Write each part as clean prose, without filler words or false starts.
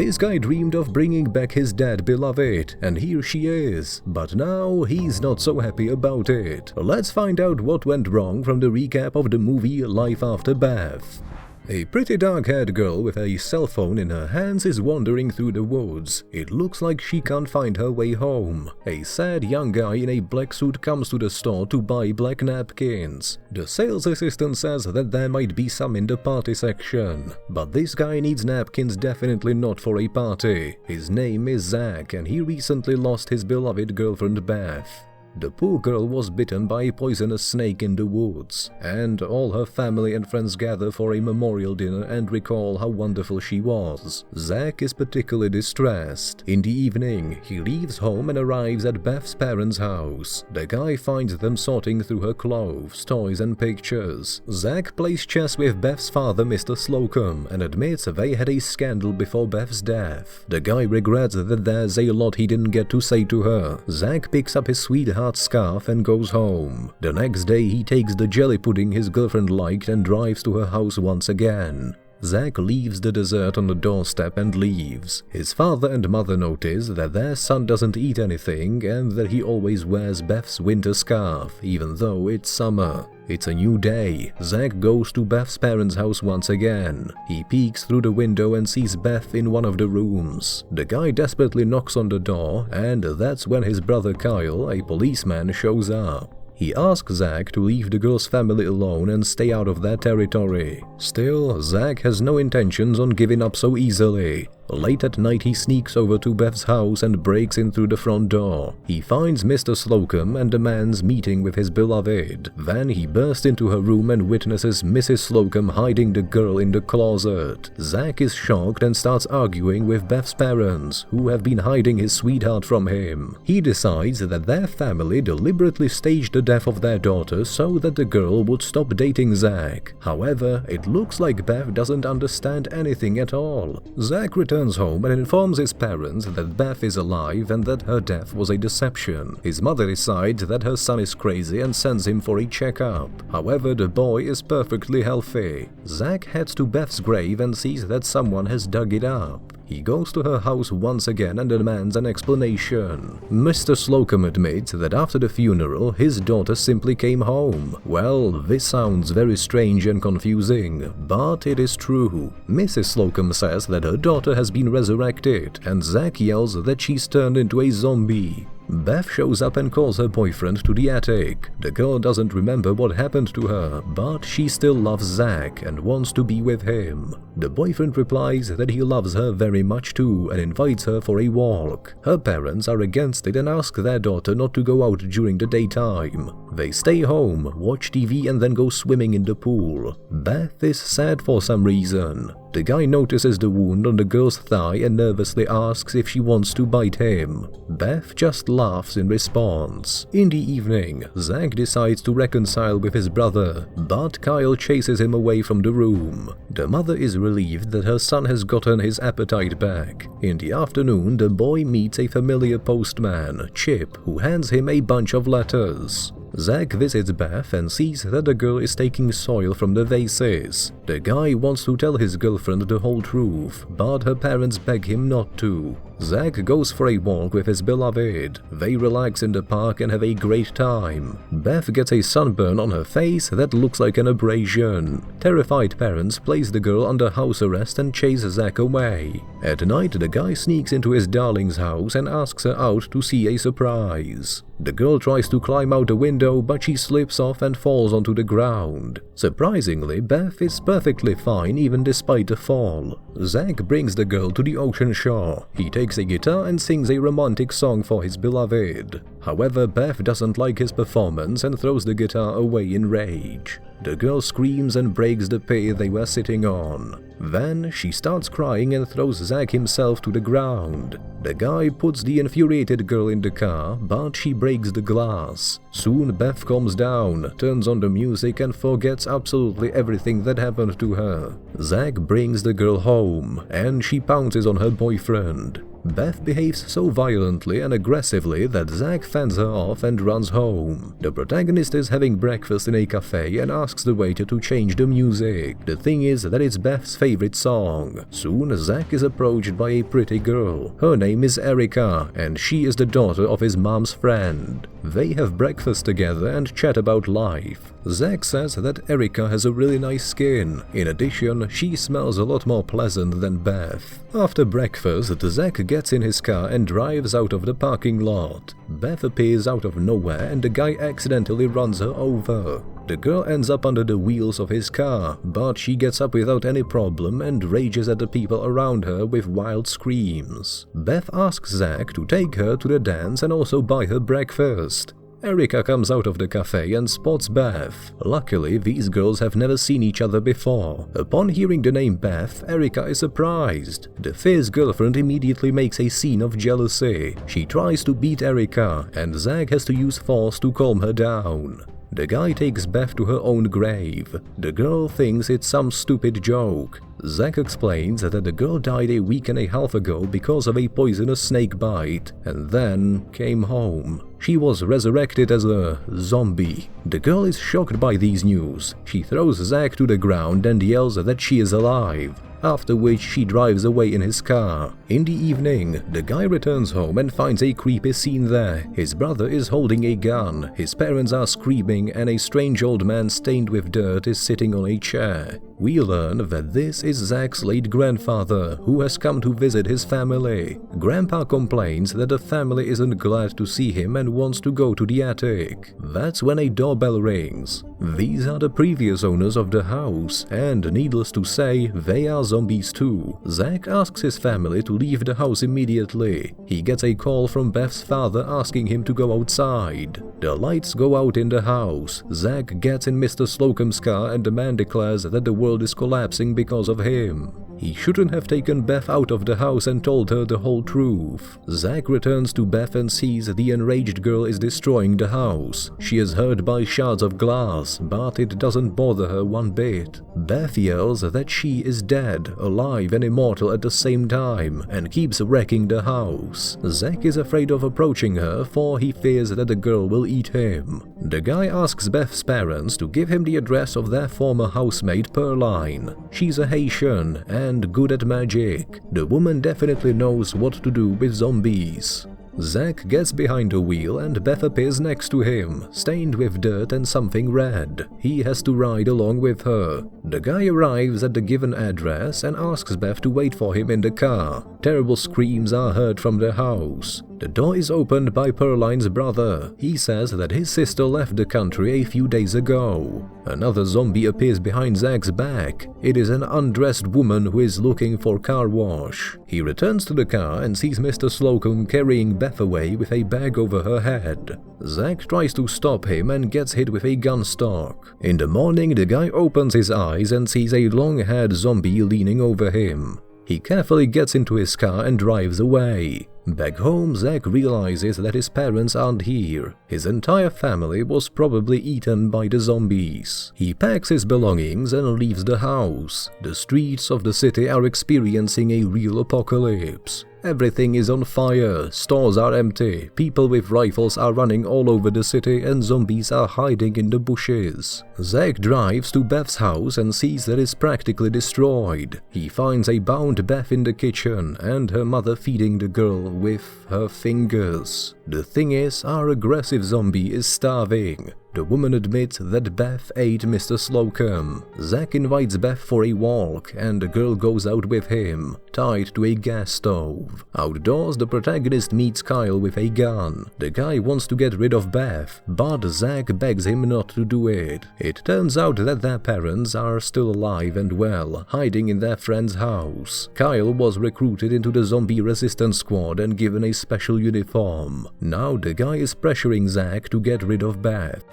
This guy dreamed of bringing back his dead beloved, and here she is, but now he's not so happy about it. Let's find out what went wrong from the recap of the movie Life After Beth. A pretty dark-haired girl with a cell phone in her hands is wandering through the woods. It looks like she can't find her way home. A sad young guy in a black suit comes to the store to buy black napkins. The sales assistant says that there might be some in the party section. But this guy needs napkins definitely not for a party. His name is Zach, and he recently lost his beloved girlfriend Beth. The poor girl was bitten by a poisonous snake in the woods, and all her family and friends gather for a memorial dinner and recall how wonderful she was. Zach is particularly distressed. In the evening, he leaves home and arrives at Beth's parents' house. The guy finds them sorting through her clothes, toys and pictures. Zach plays chess with Beth's father, Mr. Slocum, and admits they had a scandal before Beth's death. The guy regrets that there's a lot he didn't get to say to her. Zach picks up his sweetheart scarf and goes home. The next day he takes the jelly pudding his girlfriend liked and drives to her house once again. Zach leaves the dessert on the doorstep and leaves. His father and mother notice that their son doesn't eat anything and that he always wears Beth's winter scarf, even though it's summer. It's a new day. Zach goes to Beth's parents' house once again. He peeks through the window and sees Beth in one of the rooms. The guy desperately knocks on the door, and that's when his brother Kyle, a policeman, shows up. He asks Zach to leave the girl's family alone and stay out of their territory. Still, Zach has no intentions on giving up so easily. Late at night he sneaks over to Beth's house and breaks in through the front door. He finds Mr. Slocum and demands meeting with his beloved. Then he bursts into her room and witnesses Mrs. Slocum hiding the girl in the closet. Zach is shocked and starts arguing with Beth's parents, who have been hiding his sweetheart from him. He decides that their family deliberately staged the death of their daughter so that the girl would stop dating Zach. However, it looks like Beth doesn't understand anything at all. Zach returns home and informs his parents that Beth is alive and that her death was a deception. His mother decides that her son is crazy and sends him for a checkup. However, the boy is perfectly healthy. Zach heads to Beth's grave and sees that someone has dug it up. He goes to her house once again and demands an explanation. Mr. Slocum admits that after the funeral, his daughter simply came home. Well, this sounds very strange and confusing, but it is true. Mrs. Slocum says that her daughter has been resurrected, and Zach yells that she's turned into a zombie. Beth shows up and calls her boyfriend to the attic. The girl doesn't remember what happened to her, but she still loves Zach and wants to be with him. The boyfriend replies that he loves her very much too and invites her for a walk. Her parents are against it and ask their daughter not to go out during the daytime. They stay home, watch TV and then go swimming in the pool. Beth is sad for some reason. The guy notices the wound on the girl's thigh and nervously asks if she wants to bite him. Beth just laughs in response. In the evening, Zach decides to reconcile with his brother, but Kyle chases him away from the room. The mother is relieved that her son has gotten his appetite back. In the afternoon, the boy meets a familiar postman, Chip, who hands him a bunch of letters. Zach visits Beth and sees that the girl is taking soil from the vases. The guy wants to tell his girlfriend the whole truth, but her parents beg him not to. Zach goes for a walk with his beloved. They relax in the park and have a great time. Beth gets a sunburn on her face that looks like an abrasion. Terrified parents place the girl under house arrest and chase Zach away. At night, the guy sneaks into his darling's house and asks her out to see a surprise. The girl tries to climb out a window, but she slips off and falls onto the ground. Surprisingly, Beth is perfectly fine even despite the fall. Zach brings the girl to the ocean shore. He takes a guitar and sings a romantic song for his beloved. However, Beth doesn't like his performance and throws the guitar away in rage. The girl screams and breaks the pier they were sitting on. Then she starts crying and throws Zach himself to the ground. The guy puts the infuriated girl in the car, but she breaks the glass. Soon Beth calms down, turns on the music and forgets absolutely everything that happened to her. Zach brings the girl home, and she pounces on her boyfriend. Beth behaves so violently and aggressively that Zach fends her off and runs home. The protagonist is having breakfast in a cafe and asks the waiter to change the music. The thing is that it's Beth's favorite song. Soon Zach is approached by a pretty girl. Her name is Erica, and she is the daughter of his mom's friend. They have breakfast together and chat about life. Zach says that Erica has a really nice skin. In addition, she smells a lot more pleasant than Beth. After breakfast, Zach gets in his car and drives out of the parking lot. Beth appears out of nowhere and the guy accidentally runs her over. The girl ends up under the wheels of his car, but she gets up without any problem and rages at the people around her with wild screams. Beth asks Zach to take her to the dance and also buy her breakfast. Erica comes out of the cafe and spots Beth. Luckily, these girls have never seen each other before. Upon hearing the name Beth, Erica is surprised. The fierce girlfriend immediately makes a scene of jealousy. She tries to beat Erica, and Zach has to use force to calm her down. The guy takes Beth to her own grave. The girl thinks it's some stupid joke. Zach explains that the girl died a week and a half ago because of a poisonous snake bite, and then came home. She was resurrected as a zombie. The girl is shocked by these news. She throws Zach to the ground and yells that she is alive, after which she drives away in his car. In the evening, the guy returns home and finds a creepy scene there. His brother is holding a gun, his parents are screaming, and a strange old man stained with dirt is sitting on a chair. We learn that this is Zach's late grandfather, who has come to visit his family. Grandpa complains that the family isn't glad to see him and wants to go to the attic. That's when a doorbell rings. These are the previous owners of the house, and needless to say, they are zombies too. Zach asks his family to leave the house immediately. He gets a call from Beth's father asking him to go outside. The lights go out in the house. Zach gets in Mr. Slocum's car and the man declares that the world is collapsing because of him. He shouldn't have taken Beth out of the house and told her the whole truth. Zach returns to Beth and sees the enraged girl is destroying the house. She is hurt by shards of glass, but it doesn't bother her one bit. Beth yells that she is dead, alive and immortal at the same time, and keeps wrecking the house. Zach is afraid of approaching her, for he fears that the girl will eat him. The guy asks Beth's parents to give him the address of their former housemate Pearline. She's a Haitian and good at magic. The woman definitely knows what to do with zombies. Zach gets behind the wheel and Beth appears next to him, stained with dirt and something red. He has to ride along with her. The guy arrives at the given address and asks Beth to wait for him in the car. Terrible screams are heard from the house. The door is opened by Pearline's brother. He says that his sister left the country a few days ago. Another zombie appears behind Zach's back. It is an undressed woman who is looking for car wash. He returns to the car and sees Mr. Slocum carrying Beth away with a bag over her head. Zach tries to stop him and gets hit with a gun stock. In the morning, the guy opens his eyes and sees a long-haired zombie leaning over him. He carefully gets into his car and drives away. Back home, Zach realizes that his parents aren't here. His entire family was probably eaten by the zombies. He packs his belongings and leaves the house. The streets of the city are experiencing a real apocalypse. Everything is on fire, stores are empty, people with rifles are running all over the city and zombies are hiding in the bushes. Zach drives to Beth's house and sees that it's practically destroyed. He finds a bound Beth in the kitchen and her mother feeding the girl with her fingers. The thing is, our aggressive zombie is starving. The woman admits that Beth ate Mr. Slocum. Zach invites Beth for a walk, and the girl goes out with him, tied to a gas stove. Outdoors, the protagonist meets Kyle with a gun. The guy wants to get rid of Beth, but Zach begs him not to do it. It turns out that their parents are still alive and well, hiding in their friend's house. Kyle was recruited into the zombie resistance squad and given a special uniform. Now the guy is pressuring Zach to get rid of Beth.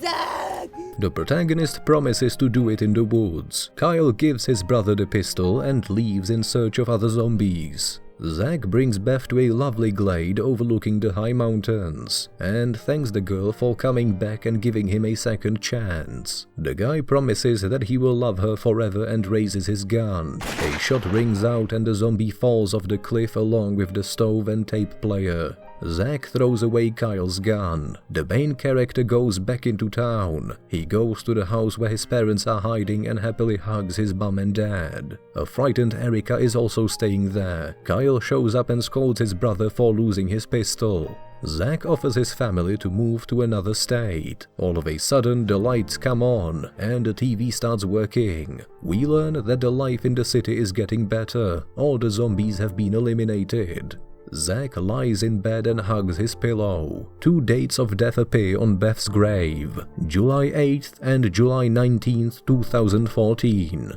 Zach! The protagonist promises to do it in the woods. Kyle gives his brother the pistol and leaves in search of other zombies. Zach brings Beth to a lovely glade overlooking the high mountains, and thanks the girl for coming back and giving him a second chance. The guy promises that he will love her forever and raises his gun. A shot rings out and the zombie falls off the cliff along with the stove and tape player. Zach throws away Kyle's gun. The main character goes back into town. He goes to the house where his parents are hiding and happily hugs his mom and dad. A frightened Erica is also staying there. Kyle shows up and scolds his brother for losing his pistol. Zach offers his family to move to another state. All of a sudden, the lights come on and the TV starts working. We learn that the life in the city is getting better. All the zombies have been eliminated. Zach lies in bed and hugs his pillow. 2 dates of death appear on Beth's grave, July 8th and July 19th, 2014.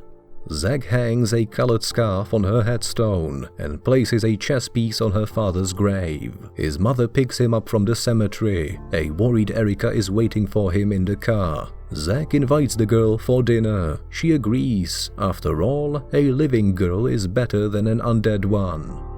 Zach hangs a colored scarf on her headstone and places a chess piece on her father's grave. His mother picks him up from the cemetery. A worried Erica is waiting for him in the car. Zach invites the girl for dinner. She agrees. After all, a living girl is better than an undead one.